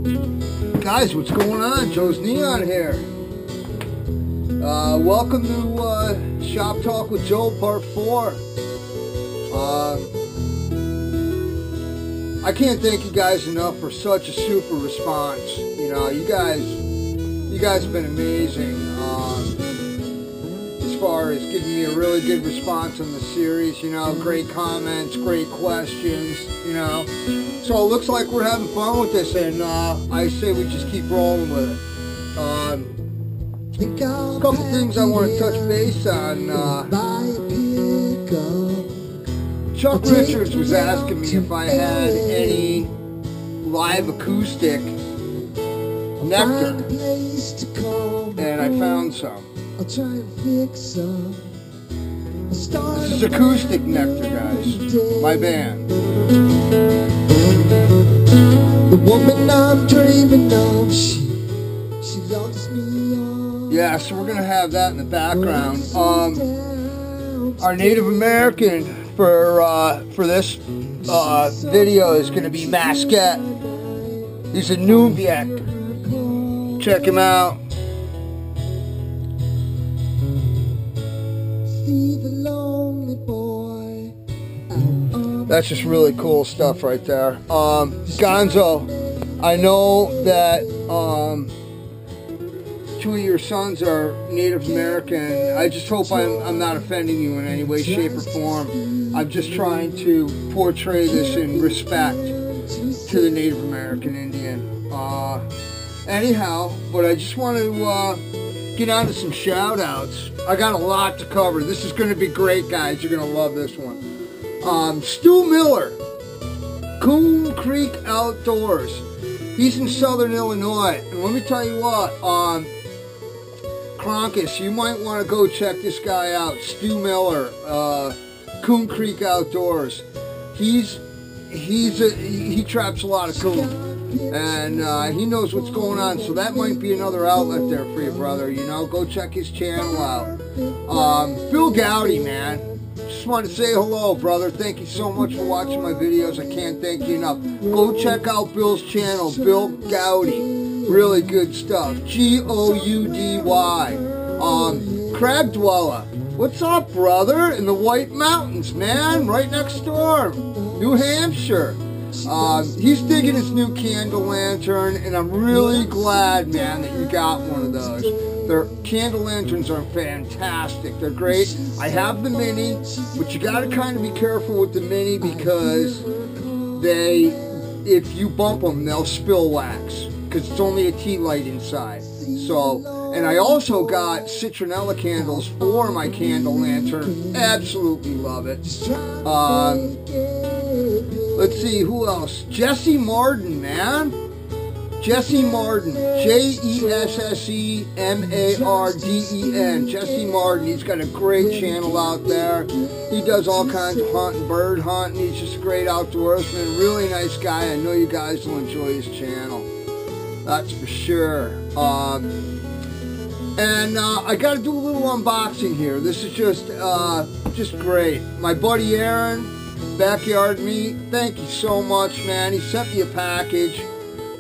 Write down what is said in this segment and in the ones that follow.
Guys, what's going on? Joe's Neon here. Welcome to Shop Talk with Joe Part 4. I can't thank you guys enough for such a super response. You know, you guys have been amazing as far as giving me a really good response on the series. You know, great comments, great questions, you know. So it looks like we're having fun with this, and I say we just keep rolling with it. A couple things I want to touch base on. Chuck Richards was asking me if I had any live acoustic nectar, and I found some. This is acoustic nectar, guys. My band. The woman I'm dreaming of, she loves me. Yeah, so we're gonna have that in the background. Our Native American for this video is gonna be Masquette. He's a Nubian. Check him out. That's just really cool stuff right there. Gonzo, I know that two of your sons are Native American. I just hope I'm not offending you in any way, shape, or form. I'm just trying to portray this in respect to the Native American Indian. Anyhow, but I just want to get on to some shout-outs. I got a lot to cover. This is going to be great, guys. You're going to love this one. Stu Miller, Coon Creek Outdoors. He's in Southern Illinois. And let me tell you what, Cronkus, you might want to go check this guy out. Stu Miller, Coon Creek Outdoors. He traps a lot of coon, and he knows what's going on. So that might be another outlet there for you, brother. You know, go check his channel out. Bill Gowdy, man. Just want to say hello, brother. Thank you so much for watching my videos. I can't thank you enough. Go check out Bill's channel, Bill Gowdy. Really good stuff. Goudy. Crab Dweller. What's up, brother? In the White Mountains, man. Right next door. New Hampshire. He's digging his new candle lantern, and I'm really glad, man, that you got one of those. Their candle lanterns are fantastic. They're great. I have the mini, but you got to kind of be careful with the mini because if you bump them, they'll spill wax because it's only a tea light inside. So, and I also got citronella candles for my candle lantern. Absolutely love it. Let's see, who else? Jesse Marden, man. Jesse Marden, Jessemarden. Jesse Marden, he's got a great channel out there. He does all kinds of hunting, bird hunting. He's just a great outdoorsman, really nice guy. I know you guys will enjoy his channel. That's for sure. And I got to do a little unboxing here. This is just great. My buddy Aaron, Backyard Meat, thank you so much, man. He sent me a package.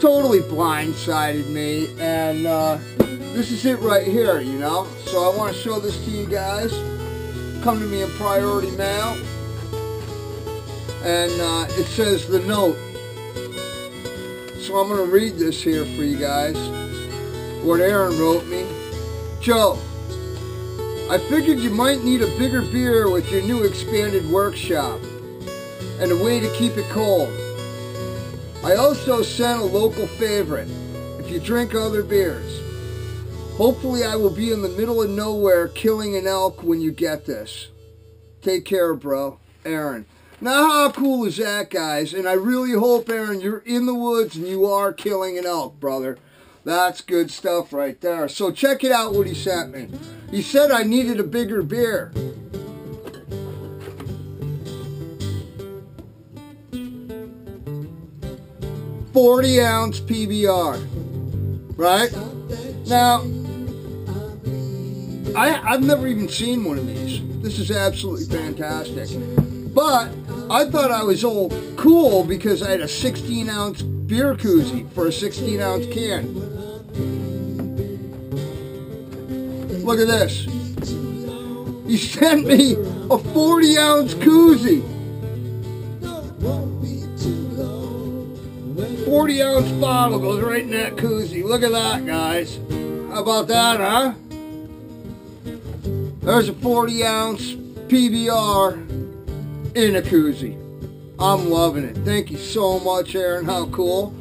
Totally blindsided me, and this is it right here, you know. So I want to show this to you guys. Come to me in priority mail, and it says the note. So I'm going to read this here for you guys. What Aaron wrote me. Joe, I figured you might need a bigger beer with your new expanded workshop and a way to keep it cold. I also sent a local favorite, if you drink other beers. Hopefully I will be in the middle of nowhere killing an elk when you get this. Take care, bro. Aaron. Now how cool is that, guys? And I really hope, Aaron, you're in the woods and you are killing an elk, brother. That's good stuff right there. So check it out what he sent me. He said I needed a bigger beer. .40-ounce PBR, right? Now, I've never even seen one of these. This is absolutely fantastic. But I thought I was all cool because I had a 16-ounce beer koozie for a 16-ounce can. Look at this. He sent me a 40-ounce koozie. 40-ounce bottle goes right in that koozie. Look at that, guys. How about that, huh? There's a 40-ounce PBR in a koozie. I'm loving it. Thank you so much, Aaron. How cool.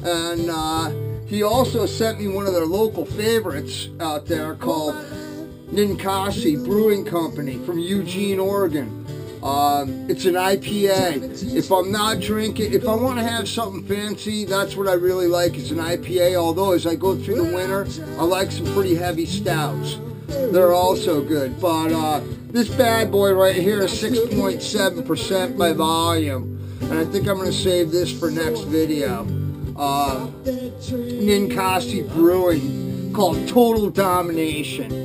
And he also sent me one of their local favorites out there called Ninkasi Brewing Company from Eugene, Oregon. It's an IPA. If I'm not drinking, if I want to have something fancy, that's what I really like is an IPA. Although as I go through the winter, I like some pretty heavy stouts. They're also good. But this bad boy right here is 6.7% by volume. And I think I'm going to save this for next video. Ninkasi Brewing called Total Domination.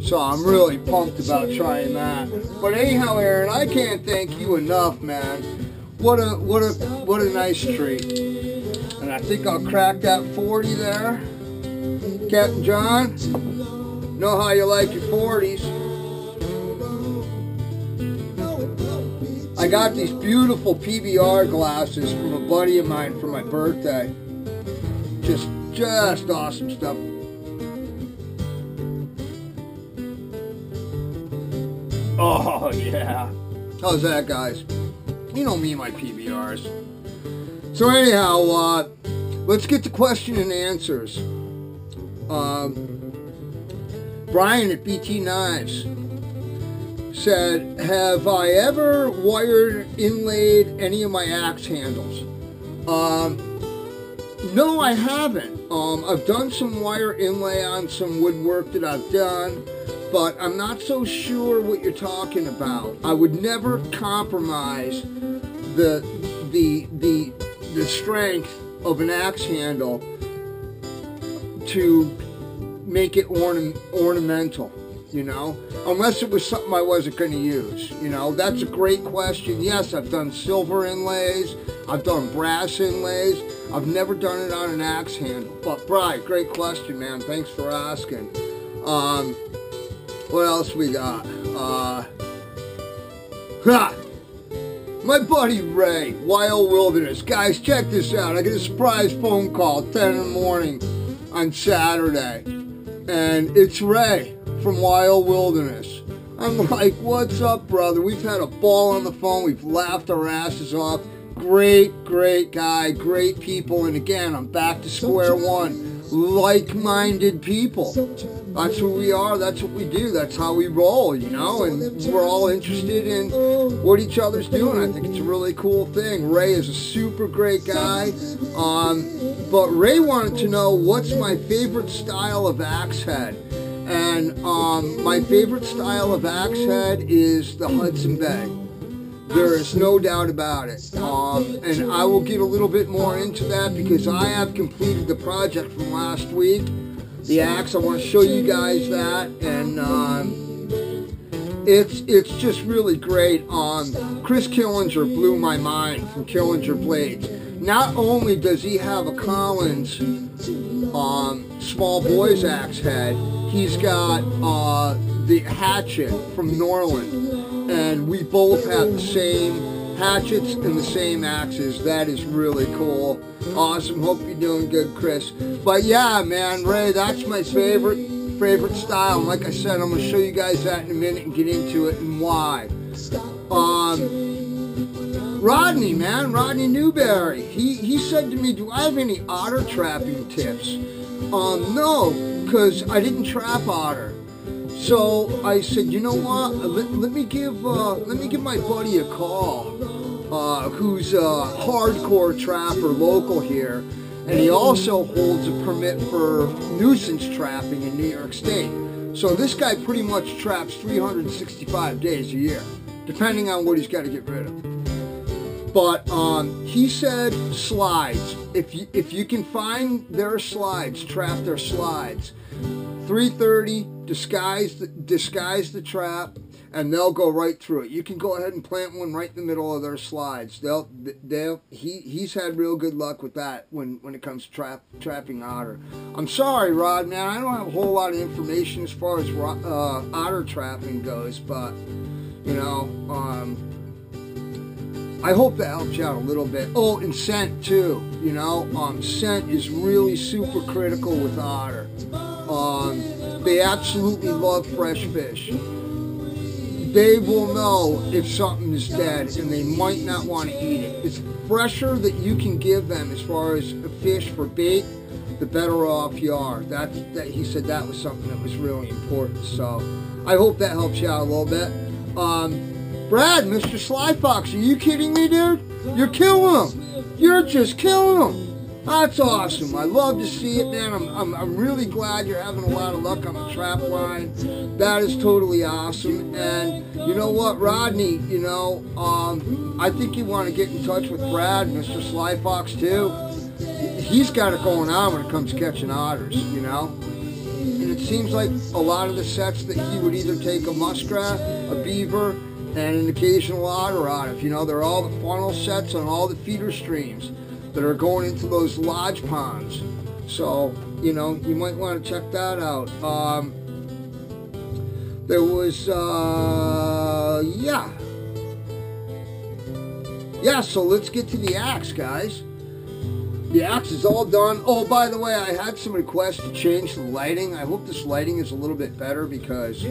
So I'm really pumped about trying that. But anyhow, Aaron, I can't thank you enough, man. What a nice treat. And I think I'll crack that 40 there. Captain John, know how you like your 40s. I got these beautiful PBR glasses from a buddy of mine for my birthday. Just awesome stuff. Oh, yeah. How's that, guys? You know me and my PBRs. So anyhow, let's get to question and answers. Brian at BT Knives said, have I ever wired, inlaid any of my axe handles? No, I haven't. I've done some wire inlay on some woodwork that I've done, but I'm not so sure what you're talking about. I would never compromise the strength of an axe handle to make it ornamental, you know, unless it was something I wasn't going to use. You know, that's a great question. Yes, I've done silver inlays, I've done brass inlays. I've never done it on an axe handle. But Brian, great question, man. Thanks for asking. What else we got? My buddy Ray, Wild Wilderness. Guys, check this out. I get a surprise phone call at 10 in the morning on Saturday. And it's Ray from Wild Wilderness. I'm like, what's up, brother? We've had a ball on the phone. We've laughed our asses off. Great guy, great people. And again, I'm back to square one. Like-minded people. That's who we are. That's what we do. That's how we roll, you know, and we're all interested in what each other's doing. I think it's a really cool thing. Ray is a super great guy. But Ray wanted to know what's my favorite style of axe head. And my favorite style of axe head is the Hudson Bay. There is no doubt about it. And I will get a little bit more into that because I have completed the project from last week. The axe, I want to show you guys that. And it's just really great. Chris Killinger blew my mind from Killinger Blades. Not only does he have a Collins small boy's axe head, he's got the hatchet from Norland. And we both have the same hatchets and the same axes. That is really cool. Awesome. Hope you're doing good, Chris. But yeah, man, Ray, that's my favorite style. And like I said, I'm going to show you guys that in a minute and get into it and why. Rodney, man, Rodney Newberry. He said to me, do I have any otter trapping tips? No, because I didn't trap otter. So I said, you know what? Let me give my buddy a call, who's a hardcore trapper local here, and he also holds a permit for nuisance trapping in New York State. So this guy pretty much traps 365 days a year, depending on what he's got to get rid of. But he said slides. If you can find their slides, trap their slides. 330, disguise the trap, and they'll go right through it. You can go ahead and plant one right in the middle of their slides. He's had real good luck with that when it comes to trapping otter. I'm sorry, Rod, man, I don't have a whole lot of information as far as otter trapping goes, but you know, I hope that helped you out a little bit. Oh, and scent too. You know, scent is really super critical with otter. They absolutely love fresh fish. They will know if something is dead, and they might not want to eat it. It's fresher that you can give them as far as a fish for bait, the better off you are. He said that was something that was really important. So I hope that helps you out a little bit. Brad, Mr. Sly Fox, are you kidding me, dude? You're killing them. You're just killing them. That's awesome. I love to see it, man. I'm really glad you're having a lot of luck on the trap line. That is totally awesome. And you know what, Rodney, you know, I think you want to get in touch with Brad, Mr. Sly Fox, too. He's got it going on when it comes to catching otters, you know. And it seems like a lot of the sets that he would either take a muskrat, a beaver, and an occasional otter out of. You know, they're all the funnel sets on all the feeder streams that are going into those lodge ponds. So, you know, you might want to check that out. There was, yeah, so let's get to the axe, guys. The axe is all done. Oh, by the way, I had some requests to change the lighting. I hope this lighting is a little bit better because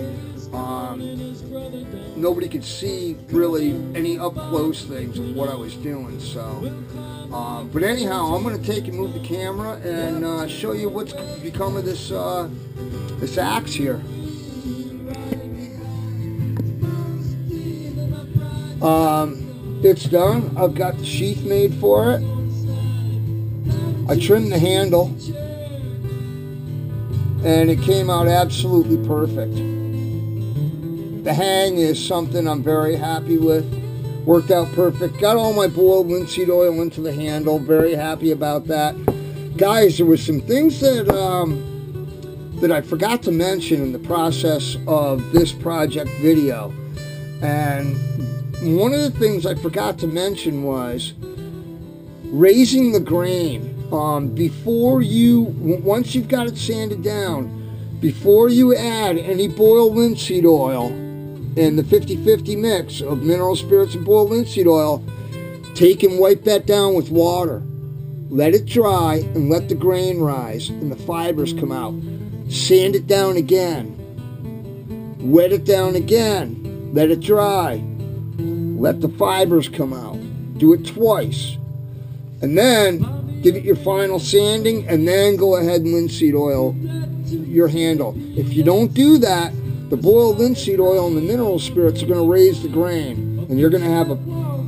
nobody could see really any up-close things of what I was doing. So, but anyhow, I'm going to take and move the camera and show you what's become of this this axe here. It's done. I've got the sheath made for it. I trimmed the handle, and it came out absolutely perfect. The hang is something I'm very happy with. Worked out perfect. Got all my boiled linseed oil into the handle. Very happy about that. Guys, there were some things that that I forgot to mention in the process of this project video. And one of the things I forgot to mention was raising the grain. Before once you've got it sanded down, before you add any boiled linseed oil and the 50-50 mix of mineral spirits and boiled linseed oil, take and wipe that down with water. Let it dry and let the grain rise and the fibers come out. Sand it down again. Wet it down again. Let it dry. Let the fibers come out. Do it twice. And then give it your final sanding, and then go ahead and linseed oil your handle. If you don't do that, the boiled linseed oil and the mineral spirits are going to raise the grain, and you're going to have a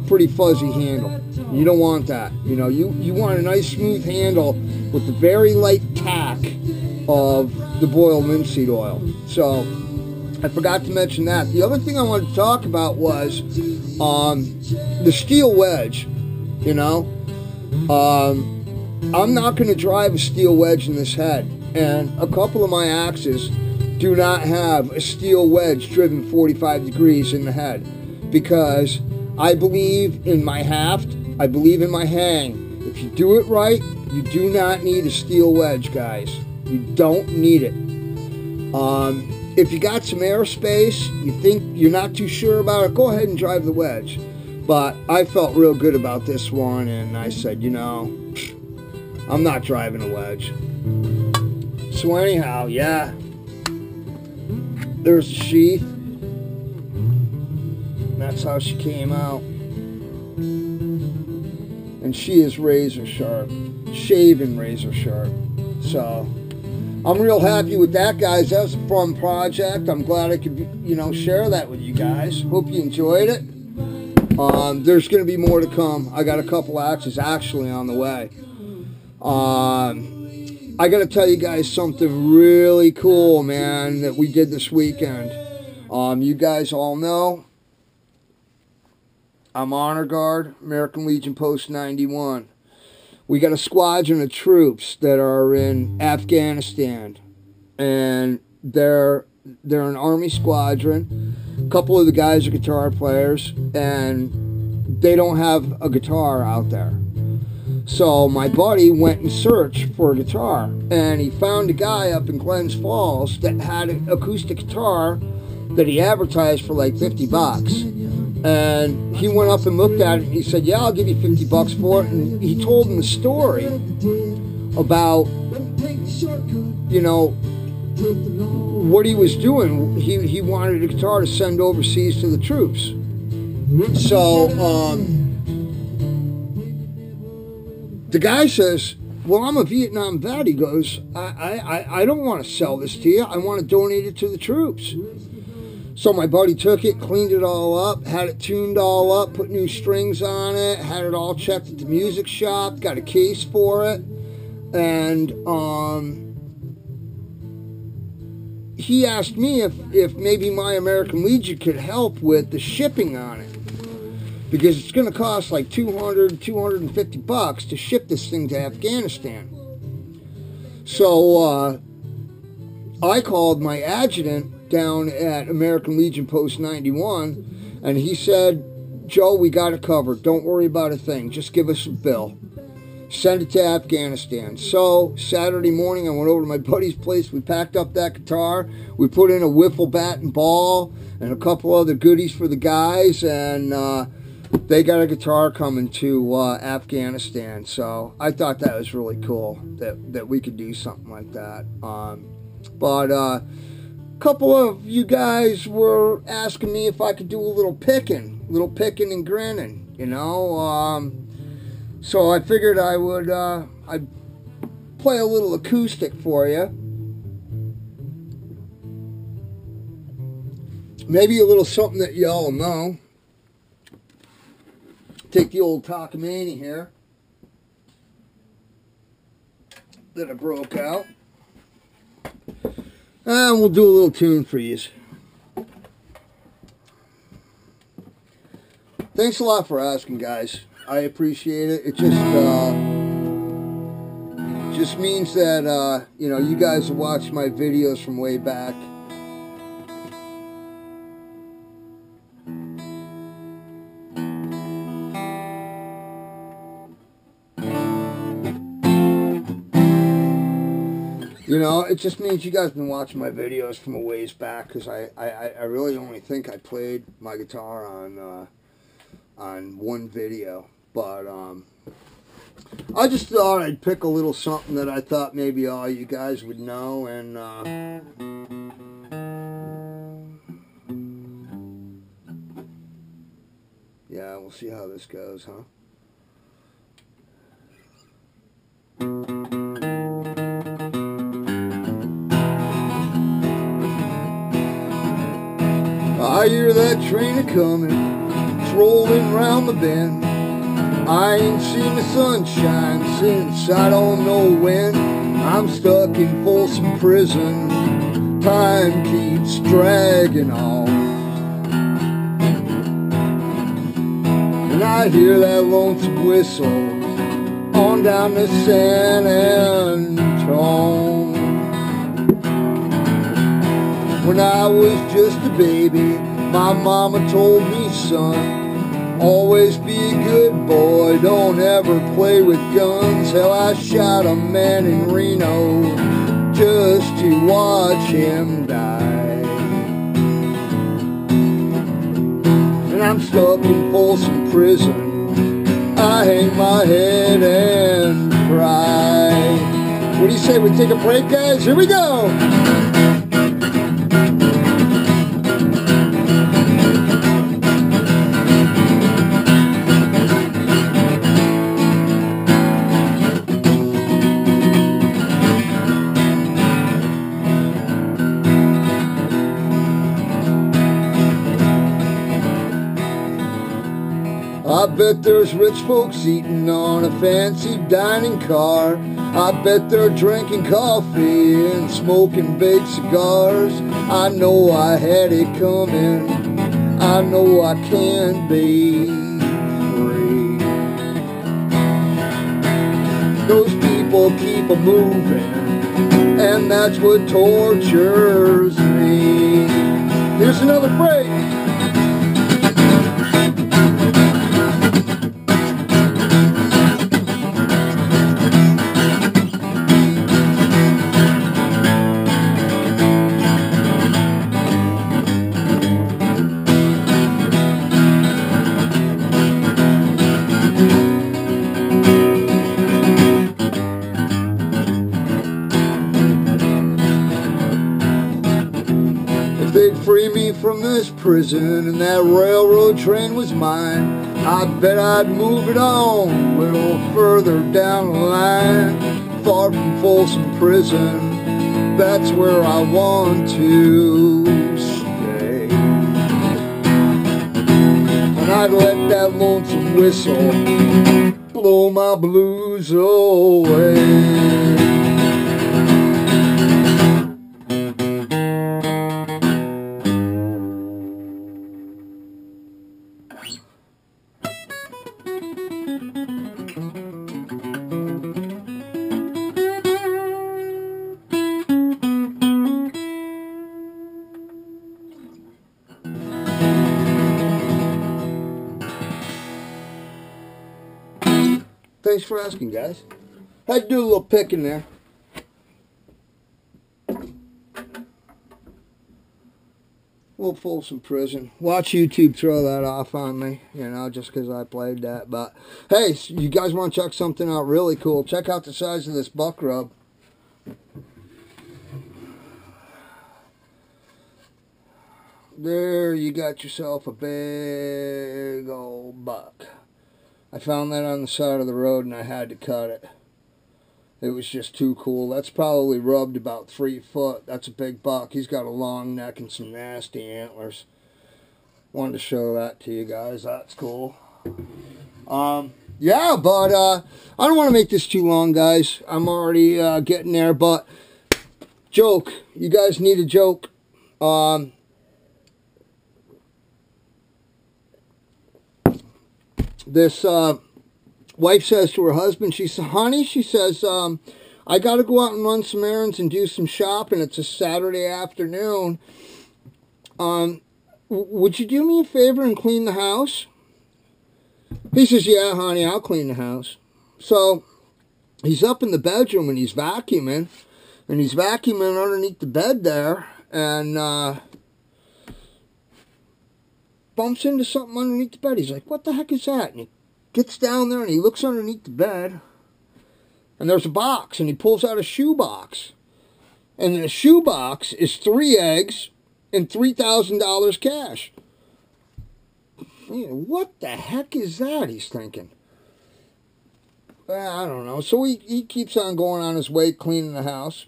pretty fuzzy handle. You don't want that. You know, you want a nice smooth handle with the very light tack of the boiled linseed oil. So I forgot to mention that. The other thing I wanted to talk about was the steel wedge. You know, I'm not going to drive a steel wedge in this head, and a couple of my axes do not have a steel wedge driven 45 degrees in the head, because I believe in my haft, I believe in my hang. If you do it right, you do not need a steel wedge, guys. You don't need it. If you got some airspace, you think you're not too sure about it, go ahead and drive the wedge. But I felt real good about this one, and I said, you know, I'm not driving a wedge. So anyhow, yeah, there's the sheath. That's how she came out. And she is razor sharp, shaven razor sharp. So I'm real happy with that, guys. That was a fun project. I'm glad I could, you know, share that with you guys. Hope you enjoyed it. There's going to be more to come. I got a couple axes actually on the way. I got to tell you guys something really cool, man, that we did this weekend. You guys all know I'm Honor Guard, American Legion Post 91. We got a squadron of troops that are in Afghanistan, and they're an Army squadron. couple of the guys are guitar players, and they don't have a guitar out there. So my buddy went and searched for a guitar, and he found a guy up in Glens Falls that had an acoustic guitar that he advertised for like $50. And he went up and looked at it, and he said, yeah, I'll give you $50 for it. And he told him the story about, you know, what he was doing. He wanted a guitar to send overseas to the troops. So the guy says, well, I'm a Vietnam vet. He goes, I don't want to sell this to you. I want to donate it to the troops. So my buddy took it, cleaned it all up, had it tuned all up, put new strings on it, had it all checked at the music shop, got a case for it, and he asked me if maybe my American Legion could help with the shipping on it, because it's going to cost like $250 to ship this thing to Afghanistan. So I called my adjutant down at American Legion Post 91, and he said, Joe, we got it covered. Don't worry about a thing. Just give us a bill. Send it to Afghanistan. So Saturday morning, I went over to my buddy's place. We packed up that guitar. We put in a wiffle bat and ball and a couple other goodies for the guys, and they got a guitar coming to Afghanistan. So I thought that was really cool that we could do something like that. But a couple of you guys were asking me if I could do a little picking and grinning, you know. So I figured I'd play a little acoustic for you. Maybe a little something that y'all know. Take the old Takamine here that I broke out. And we'll do a little tune for you. Thanks a lot for asking, guys. I appreciate it. It just means that you know, you guys have watched my videos from way back. You know, it just means you guys have been watching my videos from a ways back, because I really only think I played my guitar on one video. But I just thought I'd pick a little something that I thought maybe all you guys would know, and yeah, we'll see how this goes, huh? I hear that train a-comin', it's rolling round the bend. I ain't seen the sunshine since I don't know when. I'm stuck in Folsom Prison, time keeps dragging on. And I hear that lonesome whistle on down to San Antone. When I was just a baby, my mama told me, son, always be a good boy, don't ever play with guns. Hell, I shot a man in Reno just to watch him die. And I'm stuck in Folsom Prison, I hang my head and cry. What do you say we take a break, guys? Here we go! I bet there's rich folks eating on a fancy dining car. I bet they're drinking coffee and smoking big cigars. I know I had it coming, I know I can be free. Those people keep a moving, and that's what tortures me. Here's another break. from this prison and that railroad train was mine, I bet I'd move it on a little further down the line. Far from Folsom Prison, that's where I want to stay. And I'd let that lonesome whistle blow my blues away. Thanks for asking, guys. Had to do a little picking there. Little Folsom Prison. Watch YouTube throw that off on me, you know, just because I played that. But, hey, you guys want to check something out really cool, check out the size of this buck rub. There you got yourself a big old buck. I found that on the side of the road and I had to cut it. It was just too cool. That's probably rubbed about 3 foot. That's a big buck. He's got a long neck and some nasty antlers. Wanted to show that to you guys. That's cool. Yeah, but I don't want to make this too long, guys. I'm already getting there. But joke. You guys need a joke. This wife says to her husband, she says, honey, she says, I got to go out and run some errands and do some shopping. It's a Saturday afternoon. Would you do me a favor and clean the house? He says, yeah, honey, I'll clean the house. So he's up in the bedroom and he's vacuuming. And he's vacuuming underneath the bed there. And bumps into something underneath the bed. He's like, what the heck is that? And he gets down there and he looks underneath the bed. And there's a box. And he pulls out a shoe box. And in the shoe box is 3 eggs and $3,000 cash. Man, what the heck is that? He's thinking. I don't know. So he keeps on going on his way cleaning the house.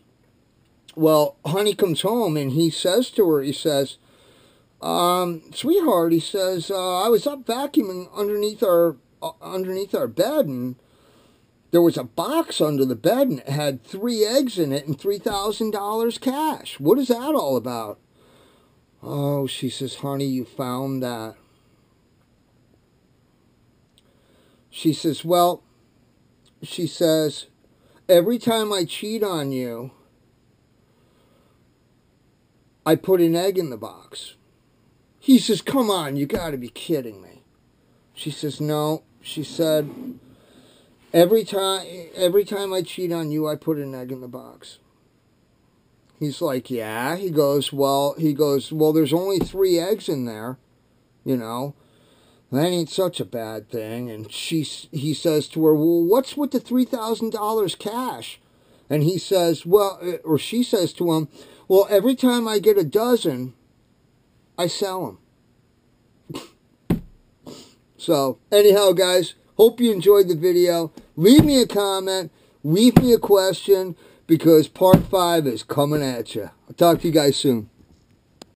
Well, honey comes home and he says to her, he says, sweetheart, he says, I was up vacuuming underneath our bed and there was a box under the bed and it had 3 eggs in it and $3,000 cash. What is that all about? Oh, she says, honey, you found that. She says, well, she says, every time I cheat on you, I put an egg in the box. He says, come on, you got to be kidding me. She says, no. She said, every time I cheat on you, I put an egg in the box. He's like, yeah. He goes, well, there's only 3 eggs in there, you know. That ain't such a bad thing. And he says to her, well, what's with the $3,000 cash? And he says, well, or she says to him, well, every time I get a dozen, I sell them. So, anyhow, guys, hope you enjoyed the video. Leave me a comment. Leave me a question, because part 5 is coming at you. I'll talk to you guys soon.